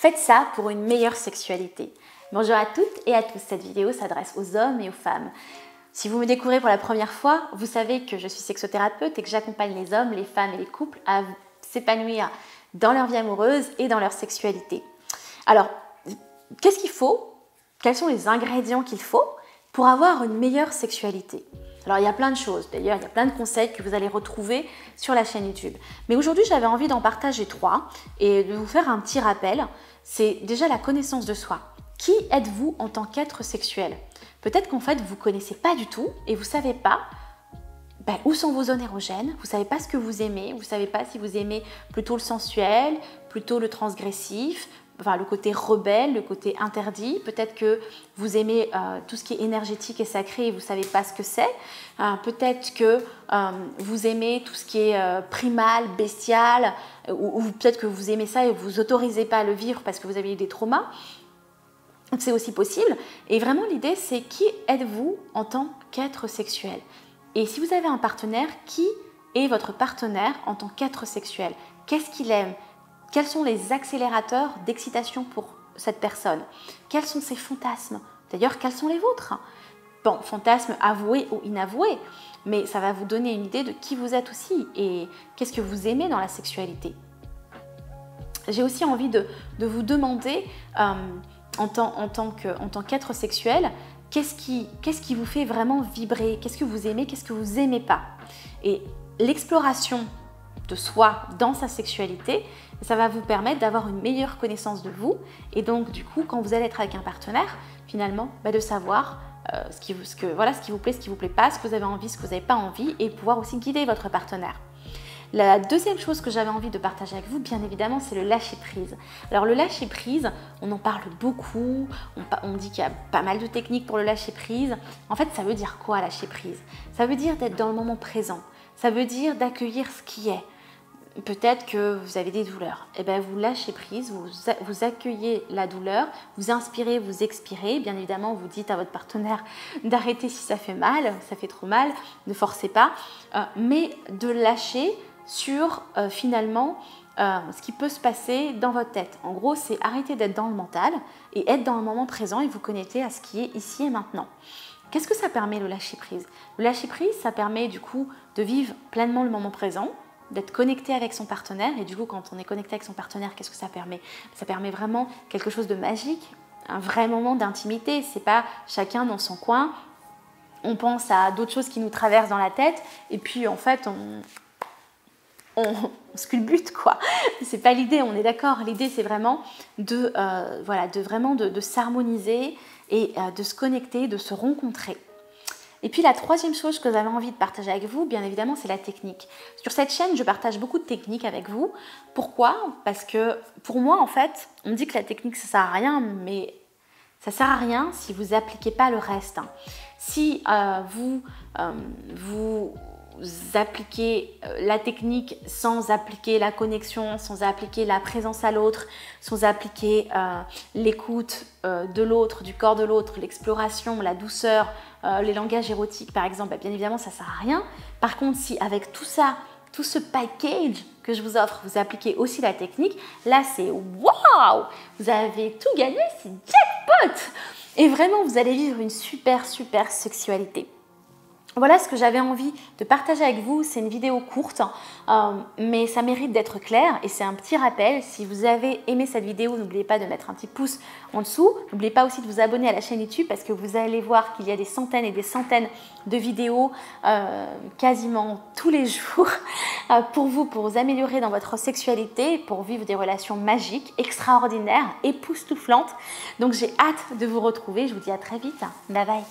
Faites ça pour une meilleure sexualité. Bonjour à toutes et à tous, cette vidéo s'adresse aux hommes et aux femmes. Si vous me découvrez pour la première fois, vous savez que je suis sexothérapeute et que j'accompagne les hommes, les femmes et les couples à s'épanouir dans leur vie amoureuse et dans leur sexualité. Alors, qu'est-ce qu'il faut? Quels sont les ingrédients qu'il faut pour avoir une meilleure sexualité? Alors, il y a plein de choses. D'ailleurs, il y a plein de conseils que vous allez retrouver sur la chaîne YouTube. Mais aujourd'hui, j'avais envie d'en partager 3 et de vous faire un petit rappel. C'est déjà la connaissance de soi. Qui êtes-vous en tant qu'être sexuel? Peut-être qu'en fait, vous ne connaissez pas du tout et vous ne savez pas où sont vos zones érogènes, vous ne savez pas ce que vous aimez, vous ne savez pas si vous aimez plutôt le sensuel, plutôt le transgressif, enfin le côté rebelle, le côté interdit. Peut-être que vous aimez tout ce qui est énergétique et sacré et vous ne savez pas ce que c'est. Peut-être que vous aimez tout ce qui est primal, bestial, ou peut-être que vous aimez ça et vous vous autorisez pas à le vivre parce que vous avez eu des traumas. C'est aussi possible. Et vraiment, l'idée, c'est qui êtes-vous en tant qu'être sexuel? Et si vous avez un partenaire, qui est votre partenaire en tant qu'être sexuel? Qu'est-ce qu'il aime? Quels sont les accélérateurs d'excitation pour cette personne? Quels sont ses fantasmes? D'ailleurs, quels sont les vôtres? Bon, fantasmes avoués ou inavoués, mais ça va vous donner une idée de qui vous êtes aussi et qu'est-ce que vous aimez dans la sexualité. J'ai aussi envie de vous demander, en tant qu'être sexuel, qu'est-ce qui vous fait vraiment vibrer? Qu'est-ce que vous aimez? Qu'est-ce que vous n'aimez pas? Et l'exploration de soi dans sa sexualité, ça va vous permettre d'avoir une meilleure connaissance de vous et donc du coup quand vous allez être avec un partenaire, finalement de savoir ce qui vous plaît, ce qui vous plaît pas, ce que vous avez envie, ce que vous n'avez pas envie et pouvoir aussi guider votre partenaire. La deuxième chose que j'avais envie de partager avec vous, bien évidemment, c'est le lâcher-prise. Alors le lâcher-prise, on en parle beaucoup, on dit qu'il y a pas mal de techniques pour le lâcher-prise. En fait, ça veut dire quoi lâcher-prise? Ça veut dire d'être dans le moment présent. Ça veut dire d'accueillir ce qui est. Peut-être que vous avez des douleurs. Eh bien, vous lâchez prise, vous accueillez la douleur, vous inspirez, vous expirez. Bien évidemment, vous dites à votre partenaire d'arrêter si ça fait mal, ça fait trop mal, ne forcez pas. Mais de lâcher sur finalement ce qui peut se passer dans votre tête. En gros, c'est arrêter d'être dans le mental et être dans le moment présent et vous connecter à ce qui est ici et maintenant. Qu'est-ce que ça permet le lâcher-prise? Le lâcher-prise, ça permet du coup de vivre pleinement le moment présent, d'être connecté avec son partenaire et du coup quand on est connecté avec son partenaire, qu'est-ce que ça permet? Ça permet vraiment quelque chose de magique, un vrai moment d'intimité. C'est pas chacun dans son coin, on pense à d'autres choses qui nous traversent dans la tête et puis en fait on sculbute quoi. C'est pas l'idée, on est d'accord. L'idée c'est vraiment de s'harmoniser et de se connecter, de se rencontrer. Et puis la troisième chose que j'avais envie de partager avec vous, bien évidemment, c'est la technique. Sur cette chaîne, je partage beaucoup de techniques avec vous. Pourquoi? Parce que pour moi, en fait, on dit que la technique ça sert à rien, mais ça sert à rien si vous n'appliquez pas le reste. Si vous appliquer la technique sans appliquer la connexion, sans appliquer la présence à l'autre, sans appliquer l'écoute de l'autre, du corps de l'autre, l'exploration, la douceur, les langages érotiques par exemple, bien évidemment ça ne sert à rien. Par contre, si avec tout ça, tout ce package que je vous offre, vous appliquez aussi la technique, là c'est waouh! Vous avez tout gagné, c'est jackpot! Et vraiment, vous allez vivre une super sexualité. Voilà ce que j'avais envie de partager avec vous. C'est une vidéo courte, mais ça mérite d'être clair et c'est un petit rappel. Si vous avez aimé cette vidéo, n'oubliez pas de mettre un petit pouce en dessous. N'oubliez pas aussi de vous abonner à la chaîne YouTube parce que vous allez voir qu'il y a des centaines et des centaines de vidéos quasiment tous les jours pour vous améliorer dans votre sexualité, pour vivre des relations magiques, extraordinaires, époustouflantes. Donc j'ai hâte de vous retrouver. Je vous dis à très vite. Bye bye.